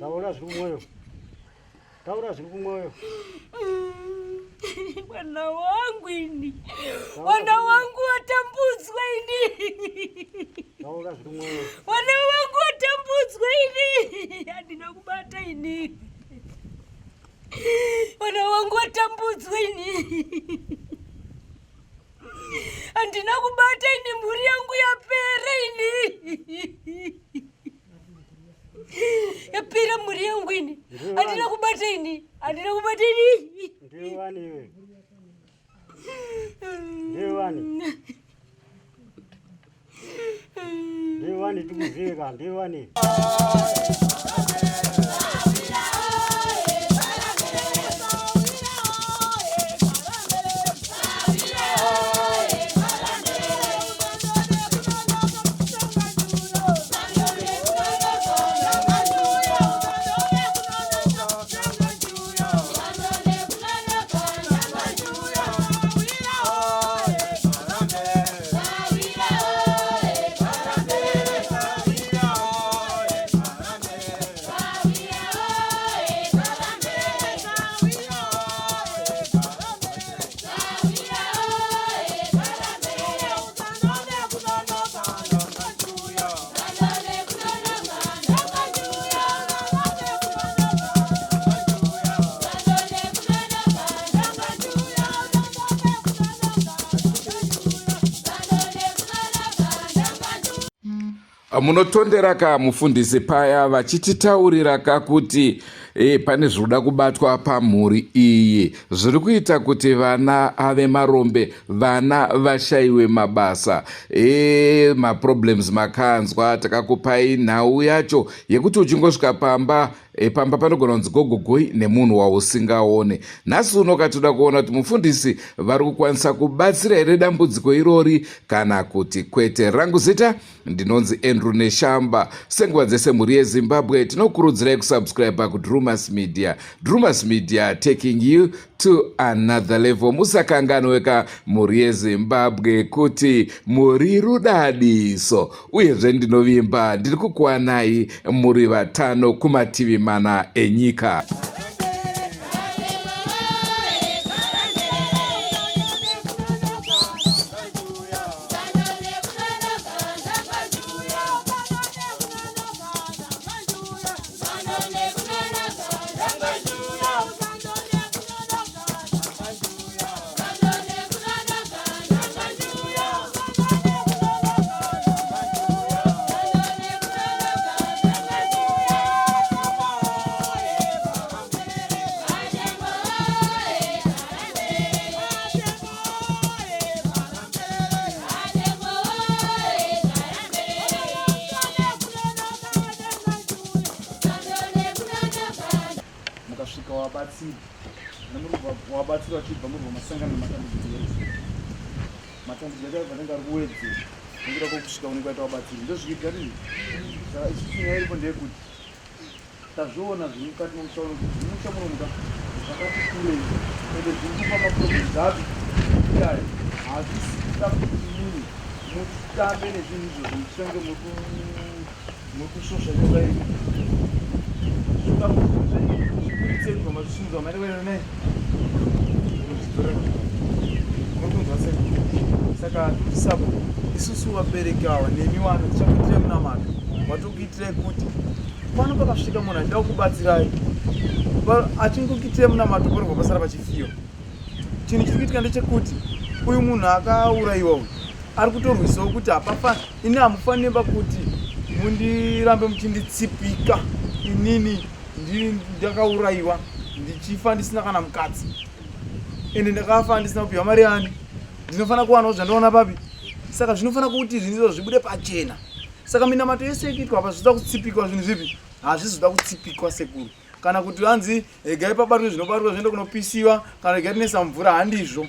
Taura zviri kumwoyo. Mwana wangu ini. Mwana wangu watambudzwa ini. Taura zviri kumwoyo. Mwana wangu watambudzwa ini. Handina kubata ini. Mwana wangu watambudzwa ini. Handina kubata ini, mhuri yangu yapera ini. Yapera mhuri yangu ini. Handina kubata ini. Handina kubata ini. Ndiwani iwe. Ndiwani tikuzika, ndiwani. Munotondera ka mufundisi paya vachititaurira kuti pane zvoda kubatwa pamhuri iyi zviri kuita kuti vana ave marombe, vana vashayiwe mabasa. Maproblems makanzwa, takakupai nhau yacho yekuti uchingosvika pamba panogona kunzi gogogoi nemunhu wausingaone. Nhasi uno katoda kuona kuti mufundisi vari kukwanisa kubatsira here dambudziko irori kana kuti kwete. Rangu zita ndinonzi Andrew Neshamba. Senguva dzese mhuri yeZimbabwe tinokurudzirai kusubscribe kuDrumas Media. Drumas Media, taking you to another level. Musakanganweka mhuri yeZimbabwe kuti muri rudadiso. Uyezve ndinovimba ndiri kukuwanai muri vatano kumativi mana enyika. wabatsira chibva muri masangano matambudziko matambudziko vanenge ari kuwedze ngira kusvika unenge aita wabatsira ndozviita rini saka ichinyaya iripo ndeyekuti tazviona zviri mukati momushauno kuti muchamunomuka zvakati kurei ende zviri kupa maproblems api iyayo hazvisita kuti muni mutitambe nezvinhu izvozvo muchinge murikushosha nyoka yedu zvikuditsei kubva mazvishinzwa manewenene saka tisapo isusu vabereki ava nemi wano tichakuitirai munamato watokuitirai kuti pano pakasvika munhu achida kukubatsirai achingokuitirai munamato porobva pasara pachifiwa. Chinhu chiri kuitika ndechekuti uyu munhu akaurayiwa uyu ari kutorwisawo kuti ini hamufaniri pakuti mundirambe muchinditsipika inini ndakaurayiwa ndichifa ndisina kana mukadzi ende ndakafa handisina kupiwa mari yani, ndinofanira kuwanawo zvandaona papi. Saka zvinofanira kuti zvinhu izvo zvibude pachena. Saka minamato yese ikuitwa apa zvizoda kutsipikwa zvinhu zvipi? Hazvizoda kutsipikwa sekuru. Kana kuti hanzi gai pabatwe zvinobatwa zviende kunopisiwa kana gai rinesa mvura, handizvo.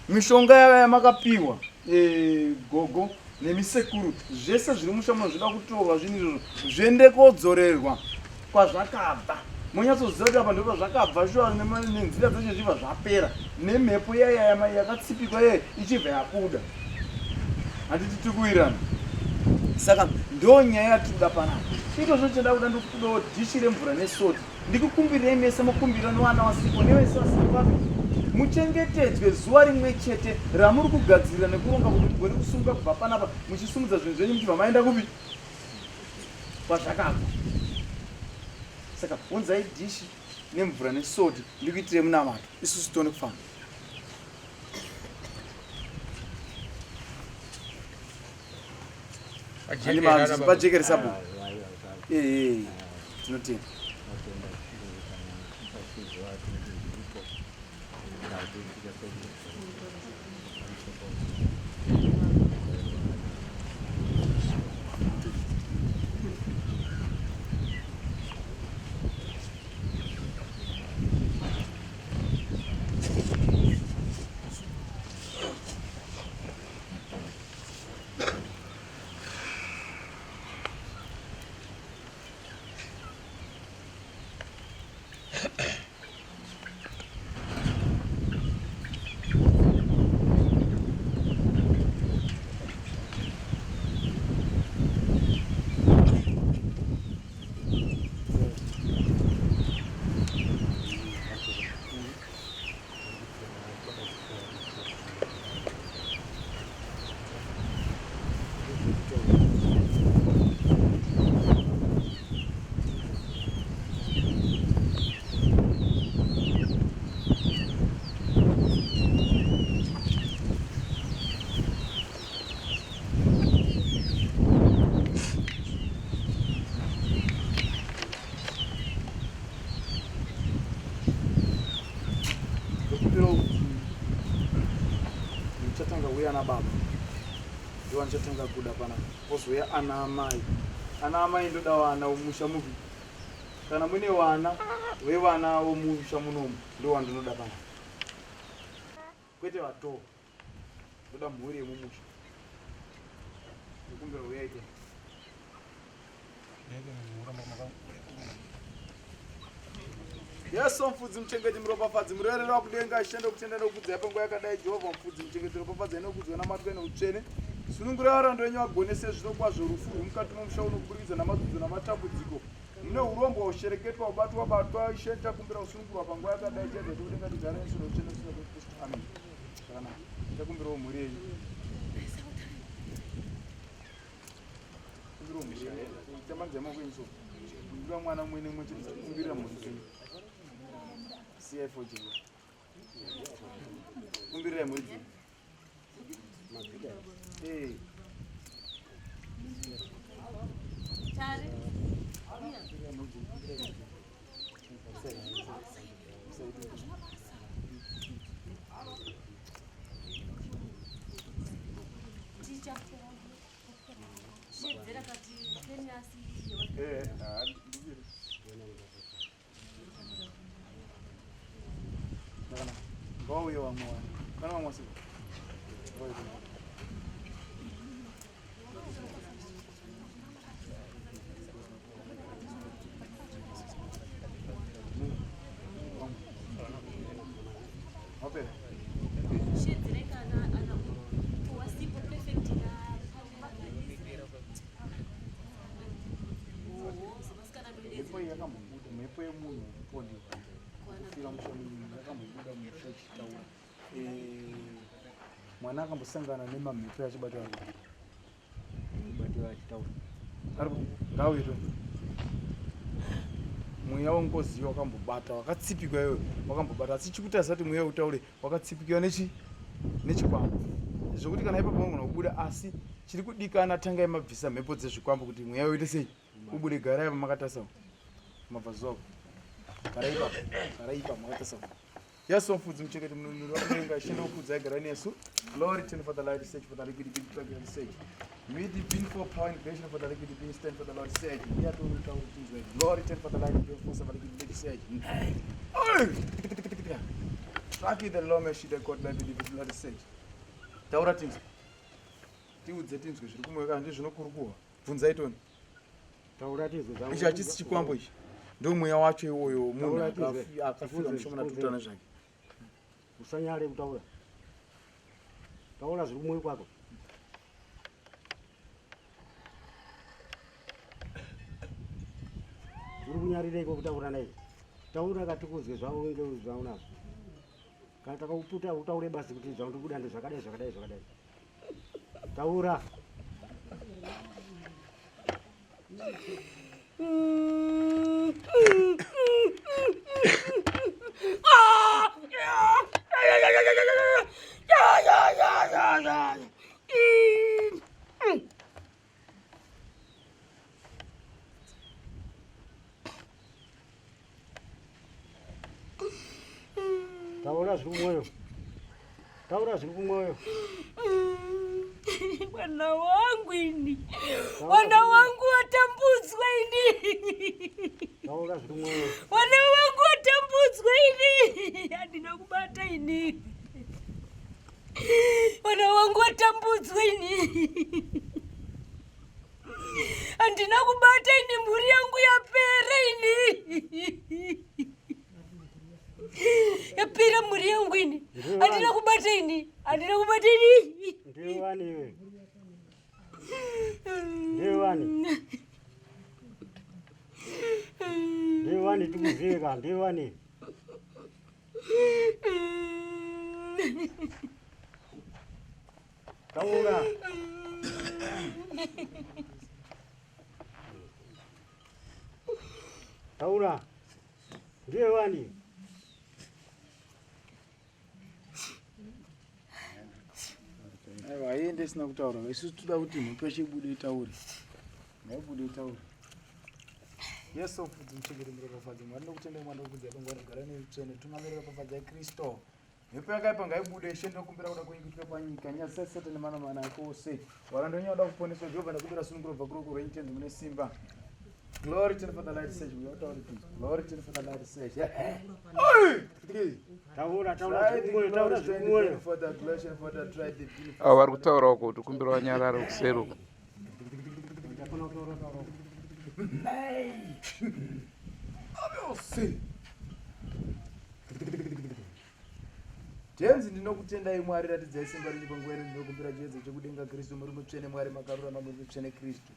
Mishonga yamakapiwa gogo nemisekuru zvese zviri mushamuno zvinoda kutorwa zvinhu izvozvo zviende kodzorerwa kwazvakabva. Munyatsoziva kuti apa ndipo zvakabva shuwa nenzira dzacho zvibva zvapera nemhepo yakatsipikwa ichibva yakuda. Handiti tikuirana. saka ndo nyaya yatinoda panapa. Izvozvo tinoda kuda ndokudawo dhishi remvura nesoti. Ndikukumbirirei mese mukumbiro nevana vasipo nevese vasipano muchengetedzwe zuva rimwe chete ramuri kugadzirira nekuronga kuti mugone kusunga kubva panapa muchisumudza zvinhu zvenyu muchibva maenda kupi kwazvakabva. Saka unzai dhishi nemvura nesoti ndikuitire munamato isusu tione kufamba. Pajekeresa bo tinotenda. Nichatanga uya na baba ndiwa nichatanga kuda pana pozouya ana amai. Ana amai ndoda wana womusha muvi kana mune wana vevana vomusha munomu ndo wandinoda pana kwete vatoo ndoda mhuri yemumusha ndikumbira uyaike Yesu mfudzi muchengeti muropafadzi murereri wakudenga ashende kutenda nokudzai panguva yakadai. Jehovha mfudzi muchengeti muropafadzi anokudzwa namatwe noutsvene. Sunungurai varanda venyu vagonese zvino kwazvo rufu rwomukati momusha unoburikidza namadzidzo namatambudziko. Mune urombo hushereketwa ubatwa Ishe takumbira kusunungurwa panguva yakadai. Tiedza tikudenga tigare nesu noutsvene kusina kweKristu. Amen. Zvakanaka. Takumbirawo mhuri yenyu. Kumbirawo mhuri yenyu. Tamanzai maoko enyu so. Kumbira mwana mwene mwechete kumbira mhuri dzenyu. CFO Jimmy. Kumbira mhuri dzenyu. Hey. Tare. Ngauye wamwe wana. Kana wamwe siku. Opera. Mhepo yemunhu pondi kufira mushamunhu yakambobuda musha chitaura mwana akambosangana nemamhepo achibatwa achitaura aripo ngauito mweya wengoziva wakambobata wakatsipikwa iwe wakambobata asi chikuti asati mweya utaure wakatsipikiwa nechikwambo zvokuti kana ipapo vanogona kubuda asi chiri kudikana tangai mabvisa mhepo dzezvikwambo kuti mweya uite sei ubude. Garai pamakatasawo mabvazuwako garaipa makatasawo. Yesu mfudzi muchengeti mununuri wakudenga ashende kukudzai garai nesu. Glory to for the light stage for the liquid plug stage. With the being for power and creation for the liquid being stand for the Lord stage. Here to come to glory to for the light for the liquid stage. Traki the law mesh the God like the Lord stage. Taura things. Tiudze tinzwe zviri kumweka ndizvo zvinokurukuwa. Bvunzai toni. Taura tizwe zangu. Ichi hachisi chikwambo ichi. Ndo mweya wacho iwoyo munhu akafira mushoma tutana zvake. Usanyare kutaura. Taura zviri kumwe kwako. uri kunyarireko kutaura naye taura katikuzwe zvavo ngezvaunazvo kana takauputa utaure basi kuti zvauri kuda ndezvakadai zvakadai zvakadai taura taura zviri kumwoyo taura zviri kumwoyo Mwana wangu ini, mwana wangu watambudzwa ini, taura zviri kumwoyo mwana wangu watambudzwa ini, handina kubata ini, mwana wangu watambudzwa ini, handina kubata ini, mhuri yangu yapera ini, yapera mhuri yangu ini, handina kubata ini, handina kubata ini. ndewani iwe ndewani ndewani tikuzive ka ndewani taura taura ndewani aiwa aende sina kutaura isusu toda kuti mhepo yeshe ibude itaure ngaibude itaure yesu mfudzi muchengeri muropafadzi mwari ndokutendai mwanda wokudzi yakangwana gara neitsvene tumamirira papfadzi yakristu mhepo yakaipa ngaibude ishe ndinokumbira kuda kuingitika panyika nyasi sasata nemanamana ake ose warandonyauda kuponeswa jehovha ndakumbira sununguro bva kuroko rwenyitenzi mune simba. Glory to the Father, light sage. We are talking. Glory to the Father, light sage. vari kutaurawo kuti kumbira wanyararo kusero tenzi ndinokutendai mwari ratidzai simba rinyi panguva ino ndinokumbira chiedza chekudenga kristu muri mutsvene mwari makarurama muri mutsvene kristu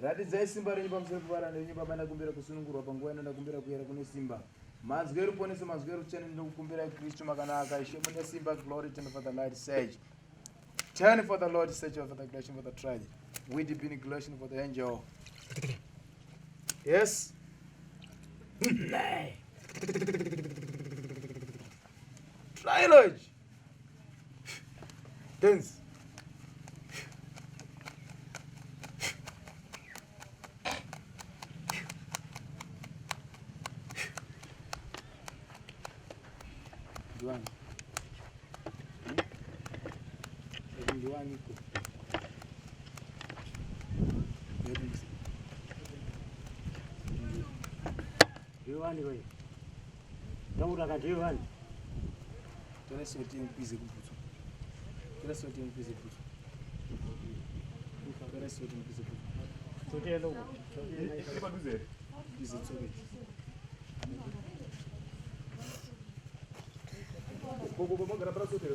ratidzai simba renyu pamusoro pevaranda venyu baba ndakumbira kusunungurwa panguva ino ndakumbira kuyera kune simba manzwi eruponeso manzwi erutsvene ndinokukumbirai kristu makanaka ishe mune simba. Glory to the Father, light sage. Turn for the Lord, search for the glorification for the tragedy. We deep in glorification for the angel. Yes. Trilogy. Dance. Duan. Duan itu. Duan itu. Kamu dah kan Duan? Kira sorti yang pizza kuputu. Kira sorti yang pizza kuputu. Kira sorti yang pizza kuputu. Sorti yang apa? Apa tu sih? Pizza sorti. Kau mau gerak berapa sorti?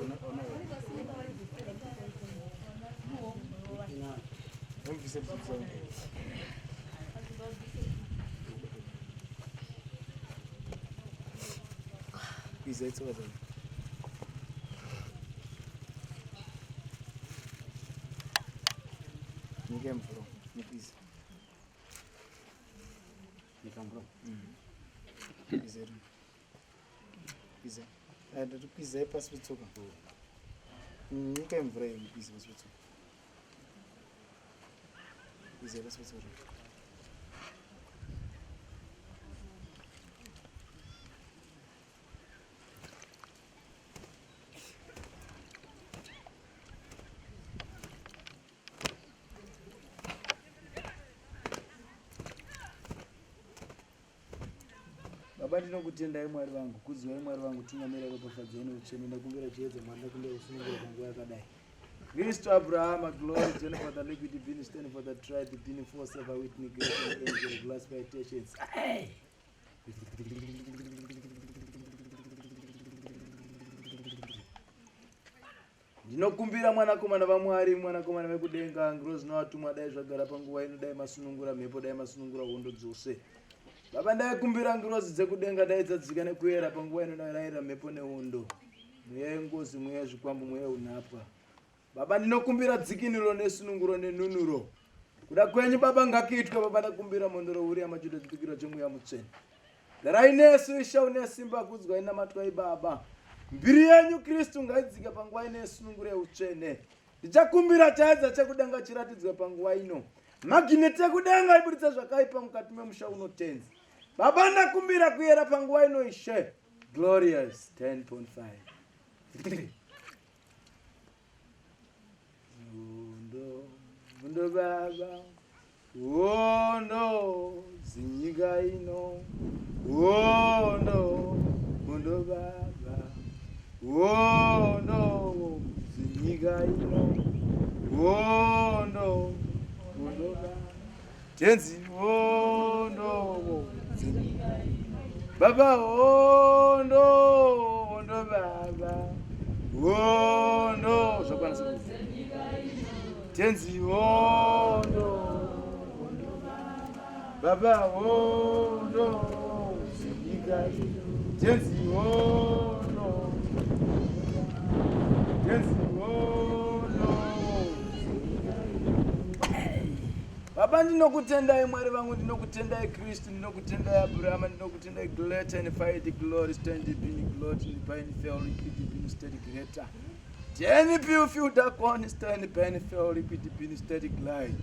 Yang pizza kuputu. Pizza itu apa? Ninguém falou, não pisa. Nikam bro. Pisa. Pisa. Tu pisa é para as pessoas. Ninguém falou, não pisa para as pessoas. Pisa para as pessoas. Baba ndinokutendai mwari vangu, kudziwai mwari vangu, tungamira papafadza ino utsvene, ndakumbira chiedza mwari ndakumbira kusunungura panguva yakadai. Kristu Abraham, glory, John for the liquid divine, stand for the tribe, the divine force, ever with me, grace and angel, glass by patience. Ndinokumbira mwanakomana vamwari, mwanakomana vekudenga, ngoro dzinovatumwa dai zvagara panguva ino, dai masunungura mhepo, dai masunungura hondo dzose. Baba ndaikumbira ngirozi dzekudenga daidzadzika nekuyera panguva ino darayira mhepo neundo. Mweya yengozi, mweya yezvikwambu, mweya unapwa. Baba ndinokumbira dzikinuro nesununguro nenunuro. Kuda kwenyu Baba ngakiitwe. Baba ndakumbira mondoro uri amajuda dzikiro chemweya mutsvene. Darai nesu isha une simba kudzwa inamatwa iBaba. Mbiri yenyu Kristu ngaidzike panguva ino yesununguro yeutsvene. Ndichakumbira chaedza chekudenga chiratidzwe panguva ino. Magineti ekudenga iburitse zvakaipa mukati memusha unotenzi. Baba ndakumbira kuyera panguva ino Ishe. Glorious 10.5. Undo Baba, undo zinyika ino. Undo Baba, undo zinyika ino. Undo Baba, tenzi undo zinyika ino. Baba undo Baba, undo zvakwanisa kuzinyika ino. Tenzi undo Baba undo zinyika ino. Tenzi undo Baba ndinokutendai Mwari vangu, ndinokutendai Kristu, ndinokutendai Abrahama, ndinokutendai Gleta and Fight Glory Stand Divine Glory Divine Fail Liquid Divine Steady Greater. Jenny Few Dark One Stand Divine Fail Liquid Divine Steady Glide.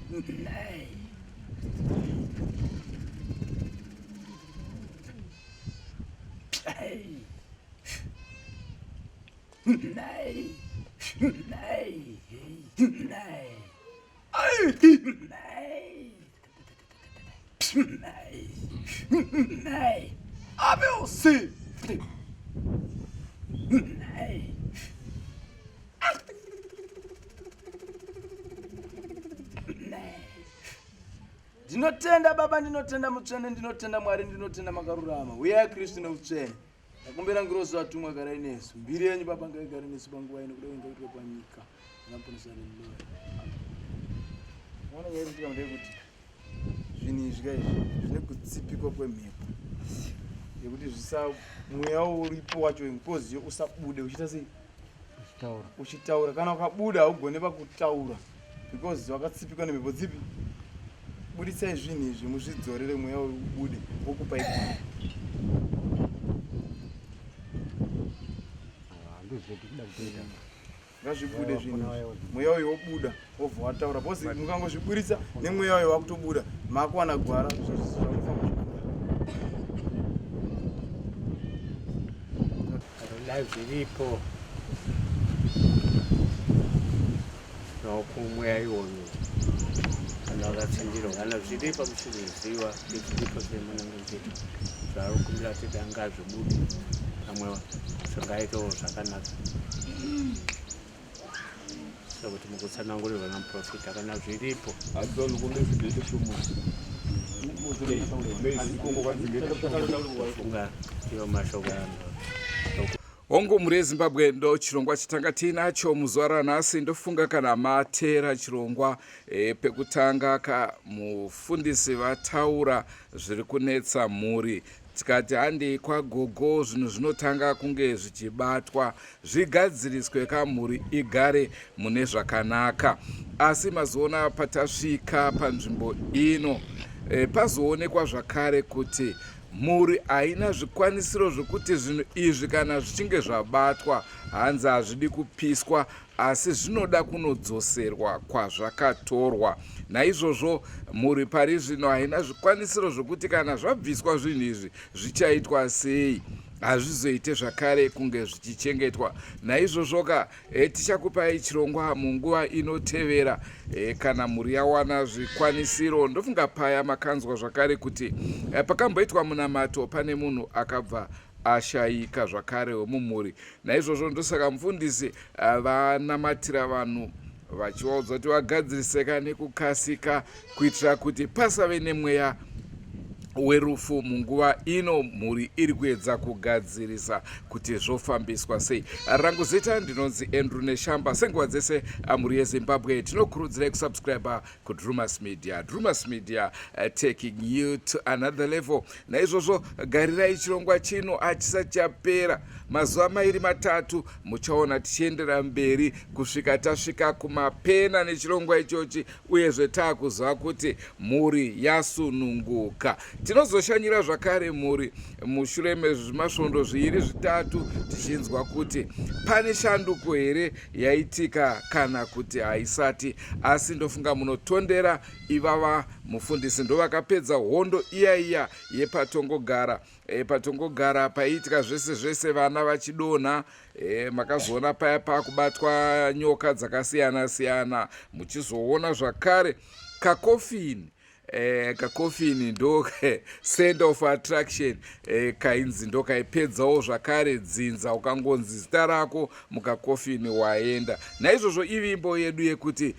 I will see. Ndinotenda Baba, ndinotenda mutsvene, ndinotenda Mwari, ndinotenda makarurama. Uyai Kristu neutsvene. Ndakumbira ngirozi vatumwa garai nesu. Mbiri yenyu Baba ngaigare nesu panguva ino, kudai ngaitwe panyika. Ndinaponesa Lord. Mwana nyari kuti ndekuti zvinhu izvi zvine kutsipikwa kwemhepo yekuti mweya uripo wacho impoziyo usabude uchiita sei uchitaura. Kana ukabuda haugone pakutaura because wakatsipikwa nemhepo dzipi. Budisai zvinhu izvi muzvidzorere mweya ubude wokupai ngazvibude zvinhu mweya uyu wobuda wobva wataura bosi mukangozviburitsa nemweya uyu wakutobuda makuwana gwara zviripo nokumweya iwoyo kana wakatsindirwa kana zviripo muchizviziva zviripo zvemunangezviri zvari kukumbira kuti angazvibude pamwe zvingaitawo zvakanaka sokuti mukutsanangurirwa namuprofita kana zviripo funga iwo mashoko anhu. Ongo muri eZimbabwe ndo chirongwa chitanga tinacho muzuva ranhasi. Ndofunga kana matera chirongwa pekutanga mufundisi vataura zviri kunetsa mhuri. Tikati handei kwagogo zvinhu zvinotanga kunge zvichibatwa zvigadziriswe kamhuri igare mune zvakanaka. Asi mazoona patasvika panzvimbo ino pazoonekwa zvakare kuti mhuri haina zvikwanisiro zvokuti zvinhu izvi kana zvichinge zvabatwa hanzi hazvidi kupiswa asi zvinoda kunodzoserwa kwazvakatorwa. Naizvozvo mhuri pari zvino haina zvikwanisiro zvokuti kana zvabviswa zvinhu izvi zvichaitwa sei, hazvizoite zvakare kunge zvichichengetwa. Naizvozvo tichakupai chirongwa munguva inotevera kana mhuri yawana zvikwanisiro. Ndofunga paya makanzwa zvakare kuti pakamboitwa munamato pane munhu akabva ashayika zvakare wemumhuri. Naizvozvo ndosaka mufundisi vanamatira vanhu vachivaudza kuti vagadziriseka nekukasika kuitira kuti pasave nemweya werufu munguva ino mhuri iri kuedza kugadzirisa kuti zvofambiswa sei. Rangu zita ndinonzi Andrew Neshamba. Senguva dzese mhuri yeZimbabwe tinokurudzirai kusubscribe kuDrumas Media. Drumas Media taking you to another level. Naizvozvo garirai chirongwa chino achisati chapera mazuva mairi matatu muchaona tichiendera mberi kusvika tasvika kumapena nechirongwa ichochi, uyezve taakuziva kuti mhuri yasununguka. Tinozoshanyira zvakare mhuri mushure mezvimasvondo zviviri zvitatu tichinzwa kuti pane shanduko here yaitika kana kuti haisati, asi ndofunga munotondera ivava mufundisi ndovakapedza hondo iya yepatongogara. Patongogara paiitika zvese zvese vana vachidonha, makazoona paya pakubatwa nyoka dzakasiyana siyana, muchizoona zvakare kakofini. Kakofini ndo center of attraction kainzi ndo kaipedzawo zvakare dzinza, ukangonzi zita rako mukakofini waenda. Naizvozvo ivimbo yedu yekuti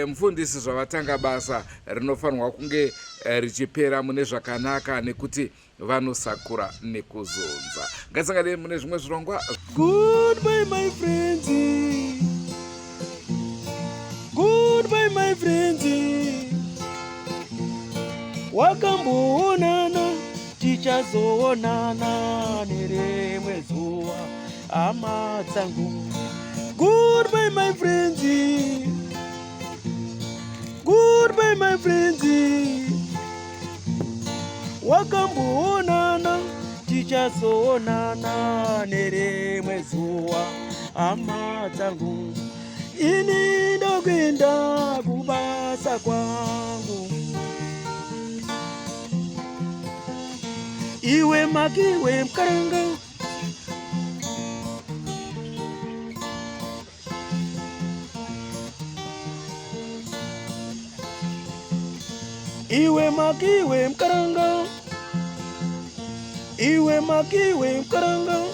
mufundisi zvavatanga basa rinofanirwa kunge richipera mune zvakanaka nekuti vanosakura nekuzonza. Ngatisangane mune zvimwe zvirongwa. Goodbye my friends, goodbye my friends, wakamboonana tichazoonana nerimwe zuva hama dzangu. Goodbye my friends, goodbye my friends, wakamboonana tichazoonana nerimwe zuva hama dzangu. Ini ndokwenda kubasa kwangu, iwe makiwe mkaranga, iwe makiwe mkaranga, iwe makiwe mkaranga.